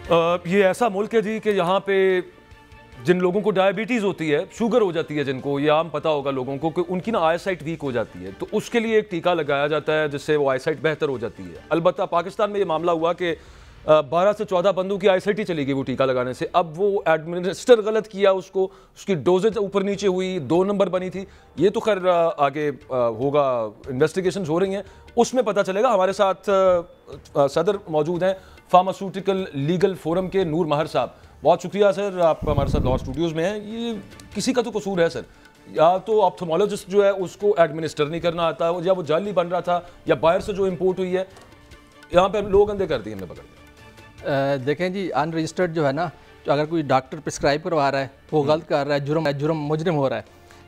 ये ऐसा मुल्क है जी कि यहाँ पे जिन लोगों को डायबिटीज़ होती है, शुगर हो जाती है, जिनको ये आम पता होगा लोगों को कि उनकी ना आईसाइट वीक हो जाती है, तो उसके लिए एक टीका लगाया जाता है जिससे वो आईसाइट बेहतर हो जाती है। अलबत्ता पाकिस्तान में ये मामला हुआ कि 12 से 14 बंदों की आईसाइट ही चली गई वो टीका लगाने से। अब वो एडमिनिस्टर गलत किया उसको, उसकी डोजेज ऊपर नीचे हुई, 2 नंबर बनी थी। ये तो खैर आगे होगा, इन्वेस्टिगेशंस हो रही हैं, उसमें पता चलेगा। हमारे साथ सदर मौजूद हैं फार्मास्यूटिकल लीगल फोरम के, नूर महर साहब। बहुत शुक्रिया सर, आप हमारे साथ लॉ स्टूडियोज़ में हैं। ये किसी का तो कसूर है सर, या तो ऑप्थोमोलॉजिस्ट जो है उसको एडमिनिस्टर नहीं करना आता, या वो जाली बन रहा था, या बाहर से जो इम्पोर्ट हुई है, यहाँ पे लोग अंधे कर दिए हमने पकड़ के। देखें जी, अनरजिस्टर्ड जो है ना, तो अगर कोई डॉक्टर प्रिस्क्राइब करवा रहा है वो गलत कर रहा है, जुर्म मुजरिम हो रहा है।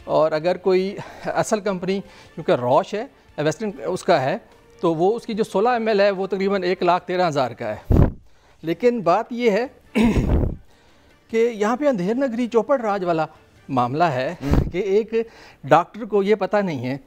और अगर कोई असल कंपनी, क्योंकि रॉश है, वेस्टर्न उसका है, तो वो उसकी जो 16 ml है वो तकरीबन 1,13,000 का है। लेकिन बात ये है कि यहाँ पे अंधेर नगरी चौपड़ राज वाला मामला है कि एक डॉक्टर को ये पता नहीं है।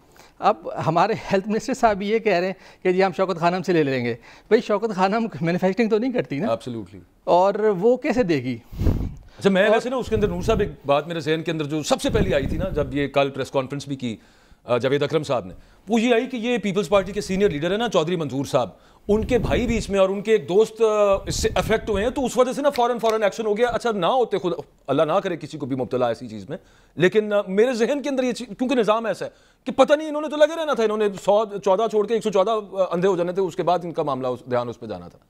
अब हमारे हेल्थ मिनिस्टर साहब भी ये कह रहे हैं कि जी हम शौकत खानम से ले लेंगे। भाई शौकत खानम मैन्युफैक्चरिंग तो नहीं करती ना, एब्सोल्युटली, और वो कैसे देगी? अच्छा, मैं वैसे ना उसके अंदर नूर साहब एक बात मेरे जहन के अंदर जो सबसे पहले आई थी ना, जब ये कल प्रेस कॉन्फ्रेंस भी की जावेद अकरम साहब ने, वो ये आई कि ये पीपल्स पार्टी के सीनियर लीडर है ना चौधरी मंजूर साहब, उनके भाई भी इसमें और उनके एक दोस्त इससे अफेक्ट हुए हैं, तो उस वजह से ना फौरन एक्शन हो गया। अच्छा, ना होते खुद, अल्लाह ना करे किसी को भी मुब्तला ऐसी चीज़ में, लेकिन मेरे जहन के अंदर ये चीज़, क्योंकि निज़ाम ऐसा है कि पता नहीं, इन्होंने तो लगे रहना था, इन्होंने 114 छोड़ के 114 अंधे हो जाने थे, उसके बाद इनका मामला ध्यान उस पर जाना था।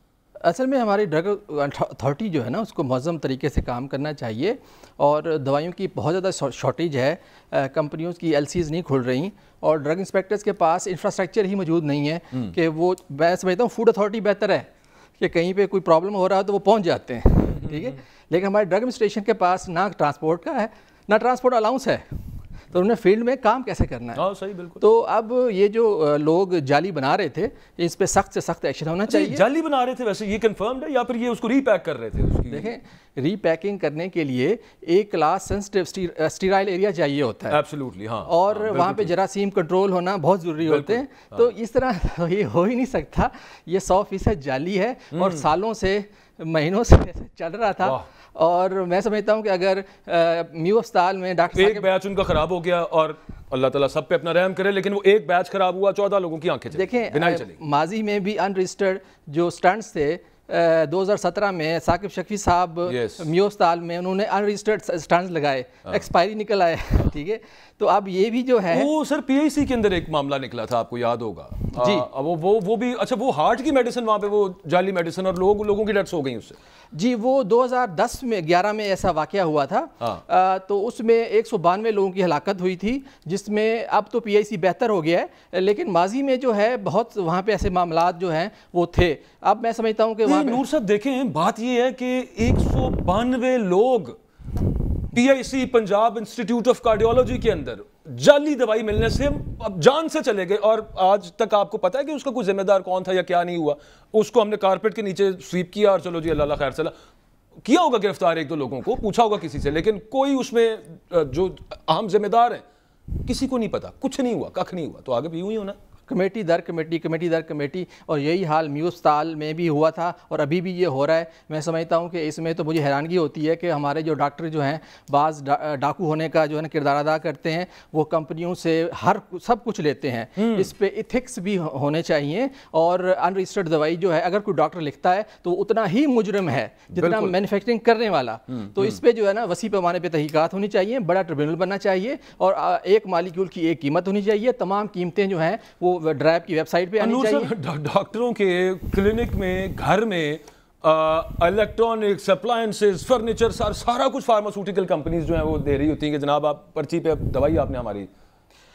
असल में हमारी ड्रग अथॉरिटी जो है ना, उसको मुनज़्ज़म तरीके से काम करना चाहिए। और दवाइयों की बहुत ज़्यादा शॉर्टेज है, कंपनियों की LCs नहीं खुल रही, और ड्रग इंस्पेक्टर्स के पास इंफ्रास्ट्रक्चर ही मौजूद नहीं है कि वो, मैं समझता हूँ फूड अथॉरिटी बेहतर है कि कहीं पे कोई प्रॉब्लम हो रहा है तो वो पहुँच जाते हैं, ठीक है। लेकिन हमारे ड्रग एडमिनिस्ट्रेशन के पास ना ट्रांसपोर्ट का है, ना ट्रांसपोर्ट अलाउंस है, तो उन्हें फील्ड में काम कैसे करना है? हाँ, सही, बिल्कुल। तो अब ये जो लोग जाली बना रहे थे, इस पे सख्त से सख्त एक्शन होना चाहिए। जाली बना रहे थे वैसे ये कंफर्म्ड है, या फिर ये उसको रीपैक कर रहे थे? उसकी देखें, रीपैकिंग करने के लिए एक क्लास सेंसिटिव स्टीराइल एरिया चाहिए होता है। एब्सोल्युटली, हाँ। और वहाँ पे जरासीम कंट्रोल होना बहुत ज़रूरी होते हैं। तो इस तरह ये हो ही नहीं सकता। ये 100% जाली है और सालों से, महीनों से चल रहा था। और मैं समझता हूँ कि अगर म्यू अस्पताल में डॉक्टर एक बैच उनका खराब हो गया, और अल्लाह ताला सब पे अपना रहम करे, लेकिन वो एक बैच खराब हुआ, 14 लोगों की आंखें देखें, माजी में भी अनरजिस्टर्ड जो स्टंट्स थे, 2017 में साकिब शफी साहब म्यू अस्पताल में उन्होंने अनरजिस्टर्ड स्टंट्स लगाए, एक्सपायरी निकल आए, ठीक है। तो अब ये भी जो है, वो सर PIC के अंदर एक मामला निकला था, आपको याद होगा जी। वो भी, अच्छा, वो हार्ट की मेडिसिन, वहाँ पे वो जाली मेडिसिन, और लोगों की डेथ्स हो गई उससे। जी, वो 2011 में ऐसा वाकया हुआ था। तो उसमें 192 लोगों की हलाकत हुई थी, जिसमें अब तो PIC बेहतर हो गया है, लेकिन माजी में जो है बहुत वहाँ पे ऐसे मामलात जो हैं वो थे। अब मैं समझता हूँ कि वहाँ नूर साहब देखें, बात ये है कि 192 लोग PIC Punjab institute of cardiology के अंदर जाली दवाई मिलने से अब जान से चले गए, और आज तक आपको पता है कि उसका कोई जिम्मेदार कौन था या क्या नहीं हुआ। उसको हमने कारपेट के नीचे स्वीप किया और चलो जी अल्लाह खैर चला, किया होगा गिरफ्तार 1-2 लोगों को, पूछा होगा किसी से, लेकिन कोई उसमें जो अहम जिम्मेदार है किसी को नहीं पता, कुछ नहीं हुआ, कख नहीं हुआ। तो आगे भी यूं ही होना, कमेटी दर कमेटी, और यही हाल म्यू अस्पताल में भी हुआ था और अभी भी ये हो रहा है। मैं समझता हूँ कि इसमें तो मुझे हैरानगी होती है कि हमारे जो डॉक्टर जो हैं, बाज़ डाकू होने का जो है ना किरदार अदा करते हैं, वो कंपनियों से सब कुछ लेते हैं। इस पे इथिक्स भी होने चाहिए। और अनरजिस्टर्ड दवाई जो है, अगर कोई डॉक्टर लिखता है तो उतना ही मुजरिम है जितना मैन्युफैक्चरिंग करने वाला। तो इस पर जो है ना वसी पैमाने पर तहकीकात होनी चाहिए, बड़ा ट्रिब्यूनल बनना चाहिए, और एक मालिक्यूल की एक कीमत होनी चाहिए। तमाम कीमतें जो हैं वो ड्राइव की वेबसाइट पे आनी चाहिए। डॉक्टरों के क्लिनिक में, घर में, इलेक्ट्रॉनिक्स, अप्लायंसेस, फर्नीचर, सारा कुछ फार्मास्यूटिकल कंपनीज जो है वो दे रही होती हैं कि जनाब आप पर्ची पे दवाई आपने हमारी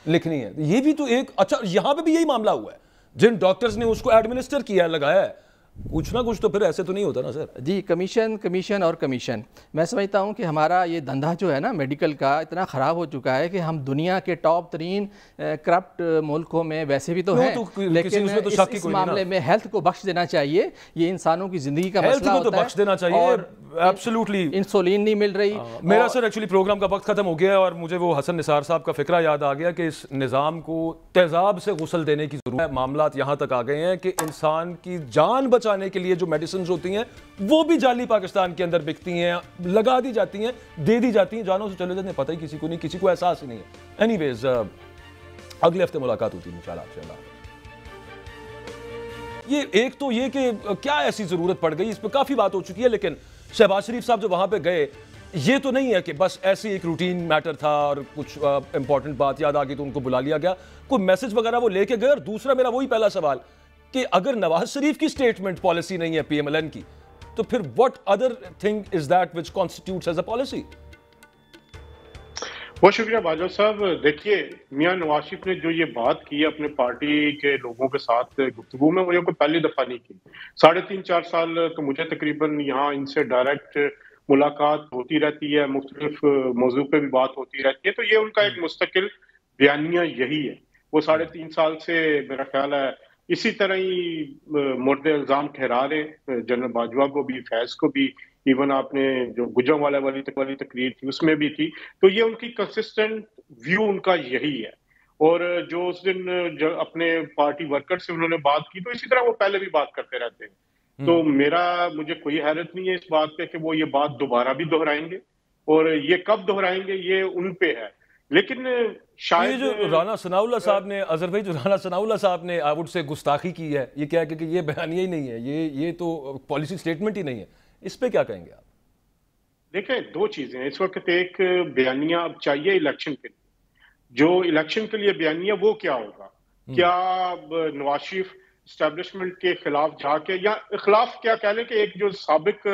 लिखनी है। ये भी तो एक, अच्छा, यहाँ पे भी यही मामला हुआ है, जिन डॉक्टर्स ने उसको एडमिनिस्टर किया, लगाया है, कुछ ना कुछ तो फिर ऐसे तो नहीं होता ना सर? जी, कमीशन। मैं समझता हूँ कि हमारा ये धंधा जो है ना मेडिकल का इतना ख़राब हो चुका है कि हम दुनिया के टॉप तरीन करप्ट मुल्कों में वैसे भी तो हैं, लेकिन इस मामले में हेल्थ को बख्श देना चाहिए। ये इंसानों की ज़िंदगी का मसला होता है, बख्श देना चाहिए। और एब्सोल्युटली इंसुलिन नहीं मिल रही। मेरा सर एक्चुअली प्रोग्राम का वक्त खत्म हो गया है और मुझे वो हसन निसार साहब का फिक्रा याद आ गया कि इस निज़ाम को तेज़ाब से गुस्ल देने की जरूरत है। मामलात यहाँ तक आ गए हैं कि इंसान की जान बचाने के लिए जो मेडिसिन होती हैं वो भी जाली पाकिस्तान के अंदर बिकती हैं, लगा दी जाती हैं, दे दी जाती हैं, जानों से चले जाते हैं, पता ही किसी को नहीं, किसी को एहसास ही नहीं है। एनीवेज अगले हफ्ते मुलाकात होती है इंशाल्लाह आपसे। ये एक तो ये कि क्या ऐसी जरूरत पड़ गई, इस पर काफी बात हो चुकी है, लेकिन शहबाज शरीफ साहब जो वहां पे गए, ये तो नहीं है कि बस ऐसे एक रूटीन मैटर था और कुछ इंपॉर्टेंट बात याद आ गई तो उनको बुला लिया गया, कोई मैसेज वगैरह वो लेके गए। और दूसरा मेरा वही पहला सवाल कि अगर नवाज शरीफ की स्टेटमेंट पॉलिसी नहीं है पीएमएलएन की, तो फिर what other thing is that which constitutes as a policy? बहुत शुक्रिया बाजवा साहब। देखिए, मियां नवाज शरीफ ने जो ये बात की है अपने पार्टी के लोगों के साथ गुफ्तगू में, वो ये कोई पहली दफा नहीं की। 3.5-4 साल तो मुझे तकरीबन यहाँ इनसे डायरेक्ट मुलाकात होती रहती है, मुख्तलिफ मौजू पे भी बात होती रहती है, तो ये उनका एक मुस्तकिल बयानिया यही है। वो 3.5 साल से मेरा ख्याल है इसी तरह ही मुर्दे इल्जाम ठहरा रहे, जनरल बाजवा को भी, फैज को भी, इवन आपने जो गुजरांवाला वाली तकरीर थी उसमें भी थी। तो ये उनकी कंसिस्टेंट व्यू उनका यही है। और जो उस दिन जो अपने पार्टी वर्कर से उन्होंने बात की, तो इसी तरह वो पहले भी बात करते रहते हैं। तो मुझे कोई हैरत नहीं है इस बात पे कि वो ये बात दोबारा भी दोहराएंगे, और ये कब दोहराएंगे ये उन पे है। लेकिन शायद ये जो राना सनाउल्लाह साहब ने, अजहर भाई, जो राना सनाउल्लाह साहब ने आउट से गुस्ताखी की है, ये क्या है कि ये बयानिया ही नहीं है, ये तो पॉलिसी स्टेटमेंट ही नहीं है, इस पे क्या कहेंगे आप? देखें, दो चीजें हैं इस वक्त। एक बयानिया अब चाहिए इलेक्शन के लिए, जो इलेक्शन के लिए बयानिया वो क्या होगा? क्या नवाज शरीफ एस्टेब्लिशमेंट के खिलाफ जाके, या खिलाफ क्या कह लें कि एक जो साबिक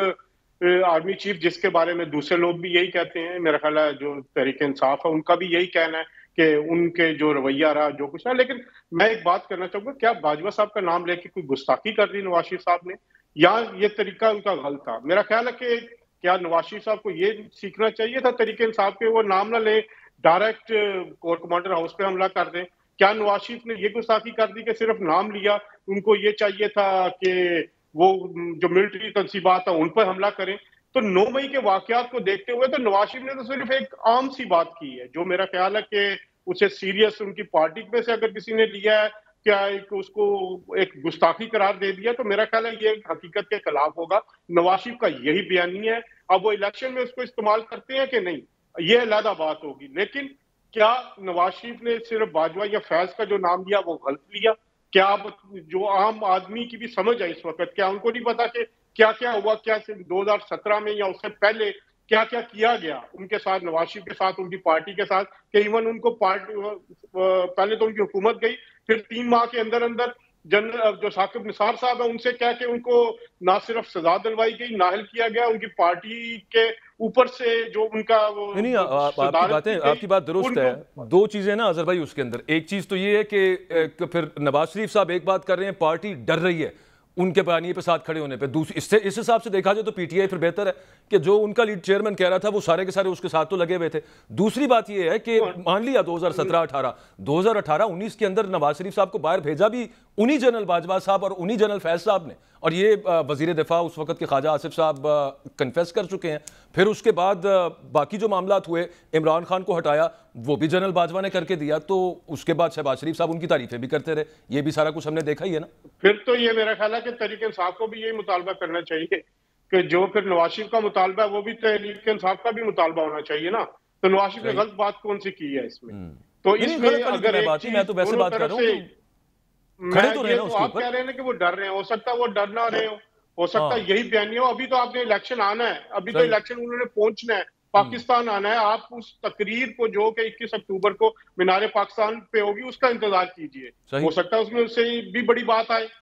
आर्मी चीफ जिसके बारे में दूसरे लोग भी यही कहते हैं, मेरा ख्याल है जो तहरीक इंसाफ है उनका भी यही कहना है कि उनके जो रवैया रहा जो कुछ रहा। लेकिन मैं एक बात करना चाहूंगा, क्या बाजवा साहब का नाम लेके कोई गुस्ताखी कर दी नवाज शरीफ साहब ने, या ये तरीका उनका गलत था? मेरा ख्याल है कि क्या नवाज शरीफ साहब को ये सीखना चाहिए था तरीके इंसाफ के, वो नाम ना ले, डायरेक्ट कोर कमांडर हाउस पे हमला कर दें? क्या नवाज शरीफ ने ये गुस्ताखी कर दी कि सिर्फ नाम लिया? उनको ये चाहिए था कि वो जो मिलिट्री तंसीबात है उन पर हमला करें। तो 9 मई के वाकयात को देखते हुए तो नवाज शरीफ ने तो सिर्फ एक आम सी बात की है, जो मेरा ख्याल है कि उसे सीरियस उनकी पार्टी में से अगर किसी ने लिया है, क्या उसको एक गुस्ताखी करार दे दिया, तो मेरा ख्याल है ये हकीकत के खिलाफ होगा। नवाज शरीफ का यही बयानी है। अब वो इलेक्शन में उसको इस्तेमाल करते हैं कि नहीं, ये अलग बात होगी। लेकिन क्या नवाज शरीफ ने सिर्फ बाजवा या फैज का जो नाम लिया वो गलत लिया? क्या जो आम आदमी की भी समझ है इस वक्त, क्या उनको नहीं पता कि क्या क्या हुआ, क्या 2017 में या उससे पहले क्या क्या किया गया उनके साथ, नवाज शरीफ के साथ, उनकी पार्टी के साथ? कि इवन उनको पहले तो उनकी हुकूमत गई, फिर 3 माह के अंदर अंदर जनरल जो साकिब निसार साहब है उनसे क्या कि उनको ना सिर्फ सजा दिलवाई गई, नाहल किया गया, उनकी पार्टी के ऊपर से जो उनका नहीं, आपकी बात दुरुस्त है। दो चीजें ना अजहर भाई उसके अंदर, एक चीज तो ये है कि फिर नवाज शरीफ साहब एक बात कर रहे हैं, पार्टी डर रही है उनके बयानी पे साथ खड़े होने पे। दूसरी इससे इस हिसाब से देखा जाए तो पीटीआई फिर बेहतर है कि जो उनका लीड चेयरमैन कह रहा था वो सारे के सारे उसके साथ तो लगे हुए थे। दूसरी बात ये है कि मान लिया 2017-18 2018-19 के अंदर नवाज शरीफ साहब को बाहर भेजा भी उन्हीं जनरल बाजवा साहब और उन्हीं जनरल फैज साहब ने, और ये वजीर दिफा उस वक्त के ख्वाजा आसिफ साहब कन्फेस कर चुके हैं। फिर उसके बाद बाकी जो मामलात हुए, इमरान खान को हटाया, वो भी जनरल बाजवा ने करके दिया, तो उसके बाद शहबाज शरीफ साहब उनकी तारीफें भी करते रहे। ये भी सारा कुछ हमने देखा ही है ना। फिर तो ये मेरा ख्याल है कि तहरीक इंसाफ को भी यही मुतालबा करना चाहिए कि जो फिर नवाज शरीफ का मुतालबा है वो भी तहरीक इंसाफ का भी मुतालबा होना चाहिए ना। तो नवाज शरीफ ने गलत बात कौन सी की है इसमें? तो इसमें अगर मैं तो वैसे बात कर रहा हूं, खड़े तो रहे ना, आप कह रहे हैं कि वो डर रहे हैं, हो सकता है वो डर ना रहे हो सकता है यही बयानी हो। अभी तो आपने इलेक्शन आना है, अभी तो इलेक्शन उन्होंने पहुंचना है, पाकिस्तान आना है। आप उस तकरीर को जो कि 21 अक्टूबर को मीनार पाकिस्तान पे होगी उसका इंतजार कीजिए, हो सकता है उसमें उससे भी बड़ी बात आए।